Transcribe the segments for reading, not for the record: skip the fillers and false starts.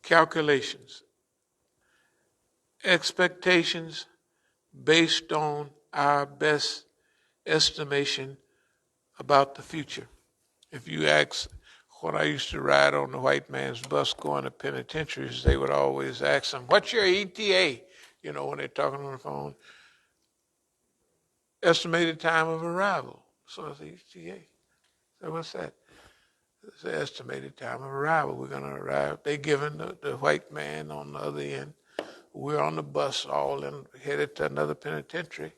calculations, expectations based on our best estimation about the future. If you ask when I used to ride on the white man's bus going to penitentiaries, they would always ask them, "What's your ETA?" You know, when they're talking on the phone. Estimated time of arrival. So I said, ETA. So what's that? It's the estimated time of arrival. We're going to arrive. They giving the white man on the other end. We're on the bus all in, headed to another penitentiary.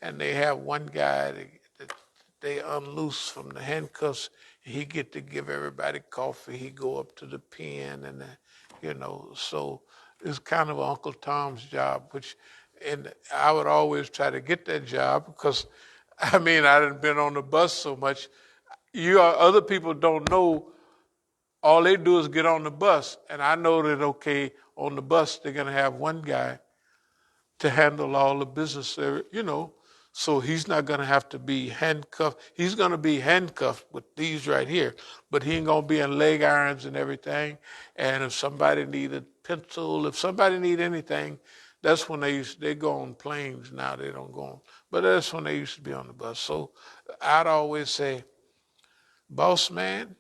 And they have one guy that they unloose from the handcuffs. He get to give everybody coffee. He go up to the pen and, so it's kind of Uncle Tom's job, and I would always try to get that job because, I hadn't been on the bus so much. Other people don't know. All they do is get on the bus. And I know that, okay, on the bus, they're going to have one guy to handle all the business there, so he's not going to have to be handcuffed. He's going to be handcuffed with these right here, but he ain't going to be in leg irons and everything. And if somebody need a pencil, if somebody need anything, that's when they go on planes now. They don't go on. But that's when they used to be on the bus. So I'd always say, boss man,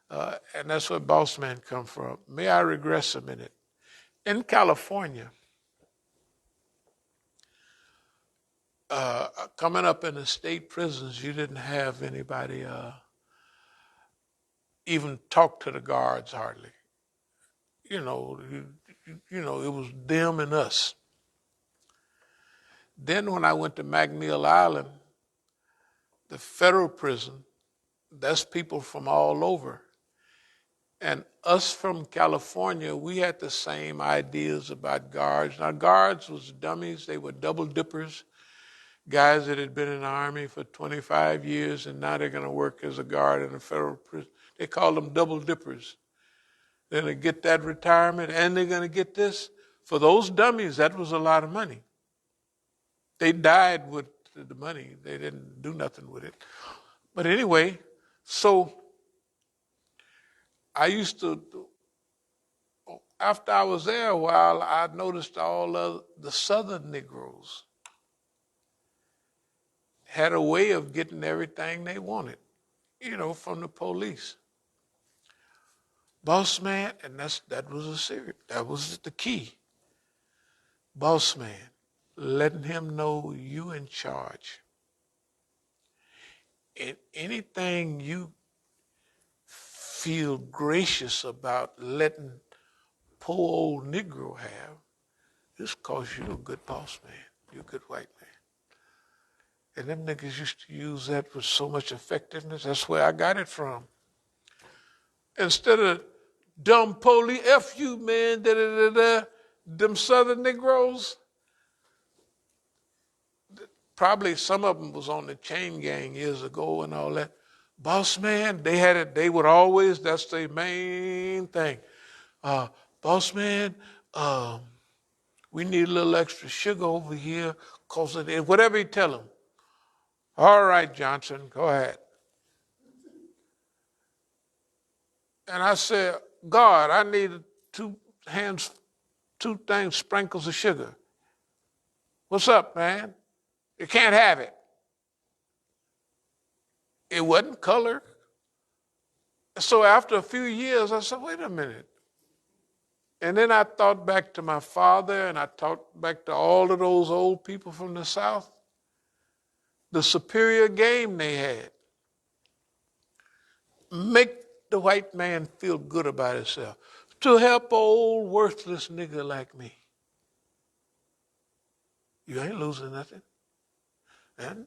and that's where boss man come from. May I regress a minute? In California, coming up in the state prisons, you didn't have anybody even talk to the guards hardly. It was them and us. Then when I went to McNeil Island, the federal prison, that's people from all over. And us from California, we had the same ideas about guards. Now, guards was dummies. They were double dippers. Guys that had been in the Army for 25 years and now they're going to work as a guard in a federal prison. They call them double dippers. They're going to get that retirement and they're going to get this. For those dummies, that was a lot of money. They died with the money. They didn't do nothing with it. But anyway, so I used to, after I was there a while, I noticed all of the Southern Negroes had a way of getting everything they wanted, from the police. Boss man, and that was the key. Boss man, letting him know you in charge. And anything you feel gracious about letting poor old Negro have, it's because you're a good boss man. You're a good white man. And them niggas used to use that with so much effectiveness. That's where I got it from. Instead of dumb police, F you, man, them Southern Negroes, probably some of them was on the chain gang years ago and all that. Boss man, they had it, they would always, that's their main thing. Boss man, we need a little extra sugar over here, cause it, whatever you tell them. All right, Johnson, go ahead. And I said, God, I need two things, sprinkles of sugar. What's up, man? You can't have it. It wasn't color. So after a few years, I said, wait a minute. And then I thought back to my father and I thought back to all of those old people from the South. The superior game they had. Make the white man feel good about himself. To help an old worthless nigga like me. You ain't losing nothing. And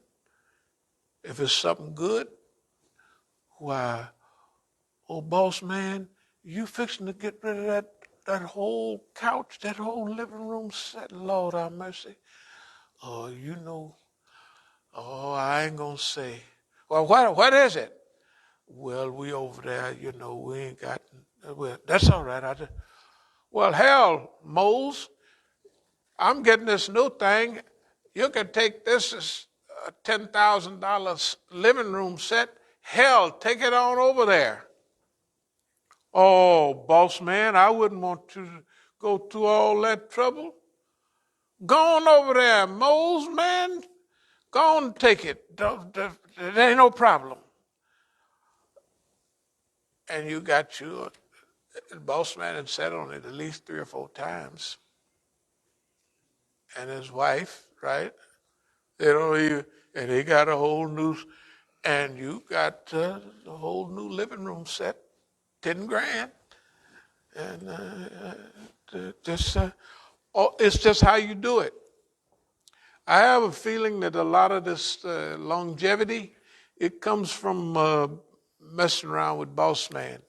if it's something good, why, old boss man, you fixing to get rid of that whole couch, that whole living room set, Lord have mercy. Oh, I ain't gonna say. Well, what is it? Well, we over there, we ain't got, well, that's all right. Well, hell, Mose, I'm getting this new thing. You can take this as a $10,000 living room set. Hell, take it on over there. Oh, boss man, I wouldn't want to go through all that trouble. Go on over there, Mose, man. Go on and take it. There ain't no problem. And you got you, the boss man had sat on it at least 3 or 4 times. And his wife, right? They don't even, and they got a whole new, and you got a whole new living room set, 10 grand. And it's just how you do it. I have a feeling that a lot of this longevity, it comes from messing around with boss man.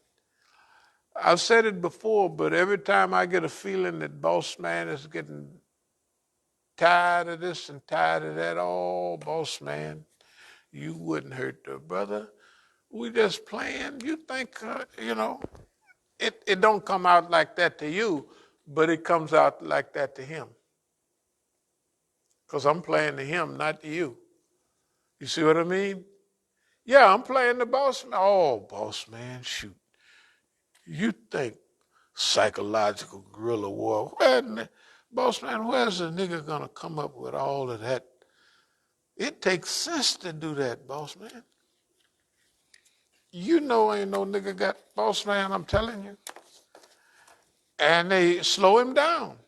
I've said it before, but every time I get a feeling that boss man is getting tired of this and tired of that, oh, boss man, you wouldn't hurt the brother. We just playing. You think, it don't come out like that to you, but it comes out like that to him. Because I'm playing to him, not to you. You see what I mean? Yeah, I'm playing the boss man. Oh, boss man, shoot. You think psychological guerrilla war. Boss man, where's the nigga gonna come up with all of that? It takes sense to do that, boss man. You know ain't no nigga got boss man, I'm telling you. And they slow him down.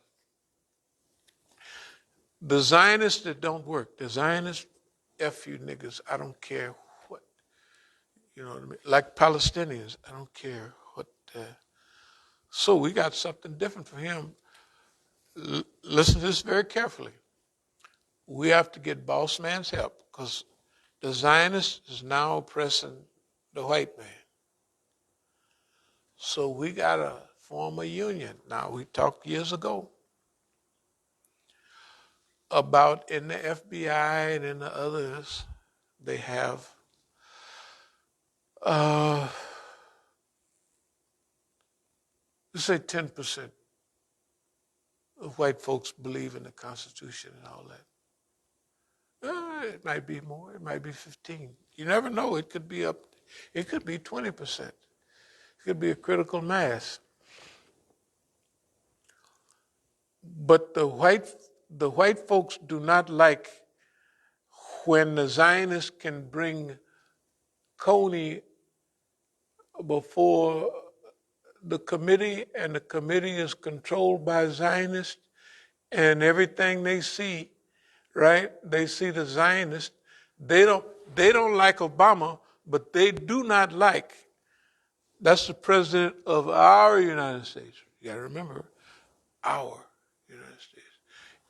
The Zionists that don't work, the Zionists, F you niggas, I don't care what, you know what I mean? Like Palestinians, I don't care what. So we got something different for him. Listen to this very carefully. We have to get boss man's help because the Zionist is now oppressing the white man. So we got to form a union. Now, we talked years ago about in the FBI and in the others, they have let's say 10% of white folks believe in the Constitution and all that. It might be more, it might be 15. You never know, it could be 20%. It could be a critical mass. But the white folks do not like when the Zionists can bring Coney before the committee and the committee is controlled by Zionists and everything they see, right? They see the Zionists. They don't like Obama, but they do not like, that's the president of our United States. You gotta remember, our United States.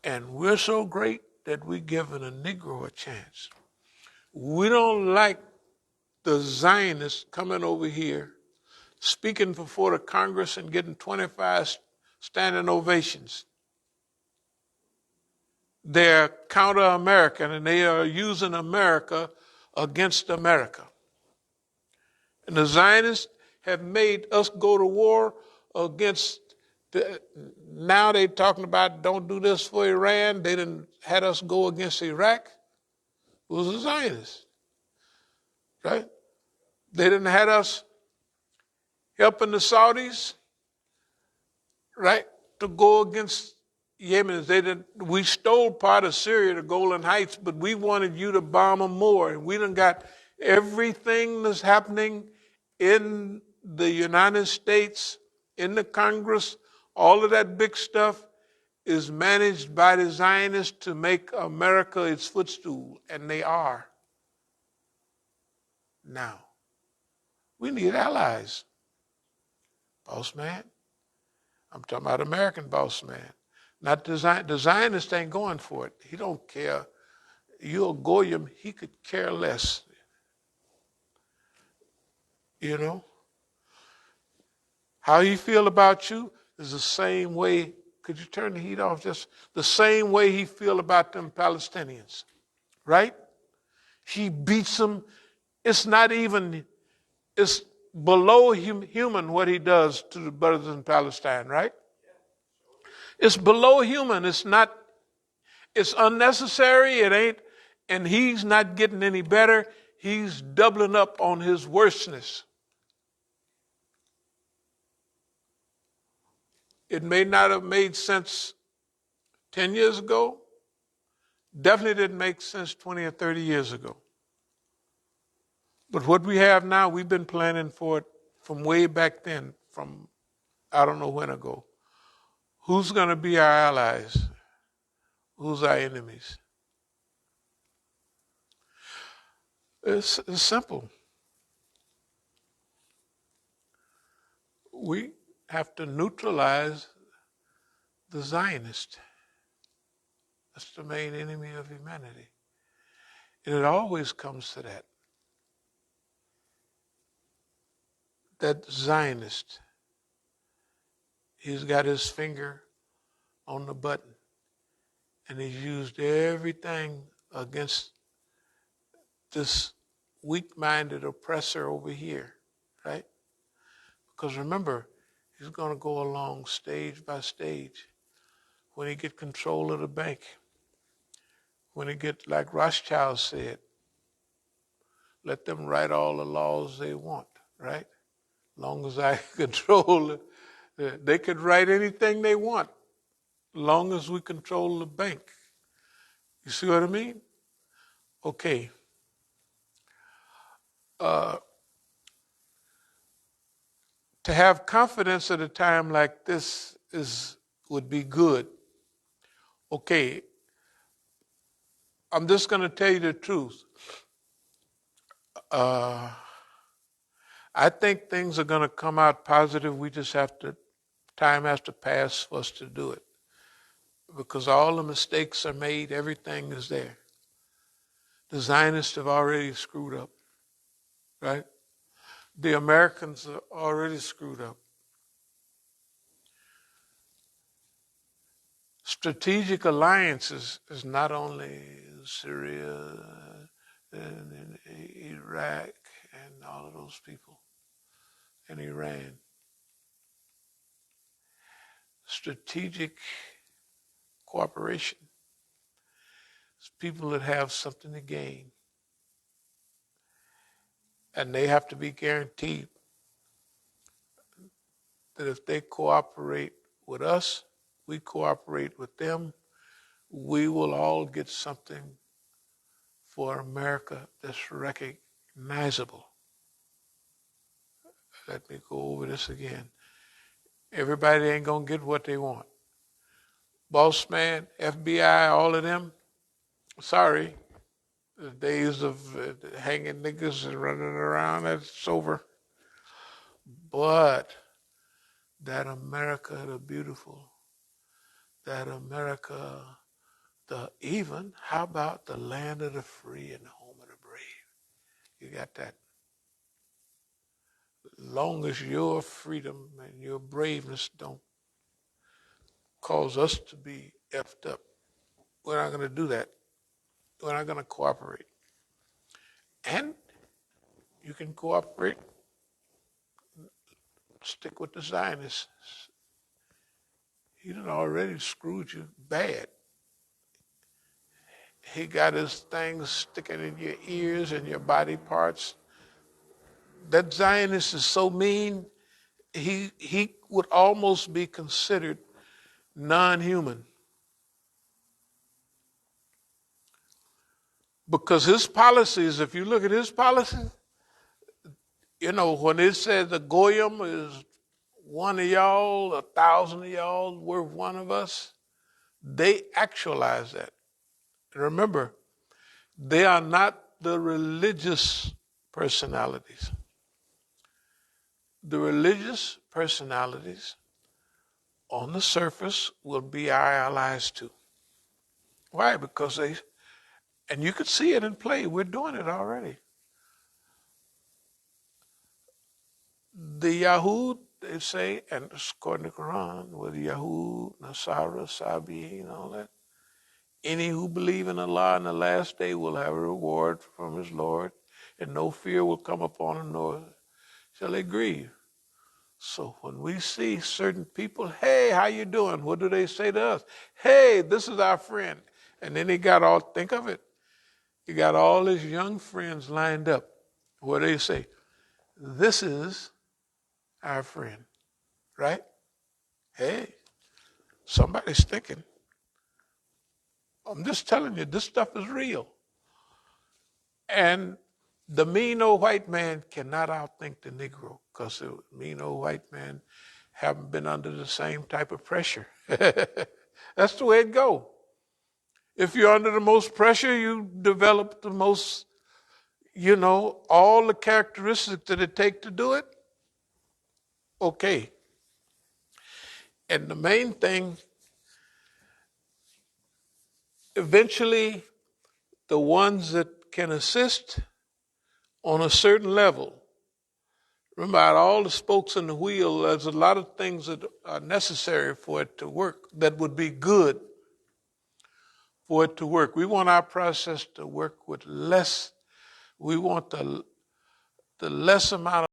And we're so great that we're giving a Negro a chance. We don't like the Zionists coming over here, speaking before the Congress and getting 25 standing ovations. They're counter-American and they are using America against America. And the Zionists have made us go to war against, now they're talking about don't do this for Iran. They didn't had us go against Iraq. It was the Zionists, right? They didn't had us helping the Saudis, right, to go against Yemen. We stole part of Syria, the Golan Heights, but we wanted you to bomb them more. And we done got everything that's happening in the United States, in the Congress, all of that big stuff is managed by the Zionists to make America its footstool, and they are. Now, we need allies. Boss man. I'm talking about American boss man. Not the Zionist ain't going for it. He don't care. You'll Goyim, he could care less. You know? How he feel about you is the same way, could you turn the heat off? Just the same way he feel about them Palestinians, right? He beats them. It's not even, it's below human what he does to the brothers in Palestine, right? It's below human. It's not, it's unnecessary. It ain't, and he's not getting any better. He's doubling up on his worstness. It may not have made sense 10 years ago. Definitely didn't make sense 20 or 30 years ago. But what we have now, we've been planning for it from way back then, from I don't know when ago. Who's going to be our allies? Who's our enemies? It's simple. We have to neutralize the Zionist. That's the main enemy of humanity. And it always comes to that. That Zionist, he's got his finger on the button. And he's used everything against this weak-minded oppressor over here, right? Because remember, he's going to go along stage by stage. When he get control of the bank, when he get, like Rothschild said, let them write all the laws they want, right? Long as I control it, they could write anything they want, long as we control the bank. You see what I mean? Okay. To have confidence at a time like this would be good. Okay, I'm just going to tell you the truth. I think things are going to come out positive. We just have to, time has to pass for us to do it. Because all the mistakes are made, everything is there. The Zionists have already screwed up, right? The Americans are already screwed up. Strategic alliances is not only Syria and Iraq and all of those people and Iran. Strategic cooperation is people that have something to gain. And they have to be guaranteed that if they cooperate with us, we cooperate with them, we will all get something for America that's recognizable. Let me go over this again. Everybody ain't gonna get what they want. Boss man, FBI, all of them, sorry. The days of hanging niggas and running around, that's over. But that America the beautiful, that America the even, how about the land of the free and the home of the brave? You got that. Long as your freedom and your braveness don't cause us to be effed up, we're not going to do that. We're not going to cooperate. And you can cooperate, stick with the Zionists. He done already screwed you bad. He got his things sticking in your ears and your body parts. That Zionist is so mean, he would almost be considered non-human. Because his policies, if you look at his policies, you know, when it says the Goyim is one of y'all, 1,000 of y'all worth one of us, they actualize that. Remember, they are not the religious personalities. The religious personalities on the surface will be our allies too. Why? Because they, and you could see it in play. We're doing it already. The Yahud, they say, and according to the Quran, with Yahud, Nasara, Sabi, and all that, any who believe in Allah in the last day will have a reward from his Lord, and no fear will come upon them, nor shall they grieve. So when we see certain people, hey, how you doing? What do they say to us? Hey, this is our friend. And then he got all, think of it, he got all his young friends lined up where they say, this is our friend, right? Hey, somebody's thinking. I'm just telling you, this stuff is real. And the mean old white man cannot outthink the Negro, because the mean old white man haven't been under the same type of pressure. That's the way it goes. If you're under the most pressure, you develop the most, all the characteristics that it takes to do it. Okay. And the main thing, eventually, the ones that can assist on a certain level. Remember, out of all the spokes in the wheel, there's a lot of things that are necessary for it to work that would be good for it to work. We want our process to work with less. We want the less amount of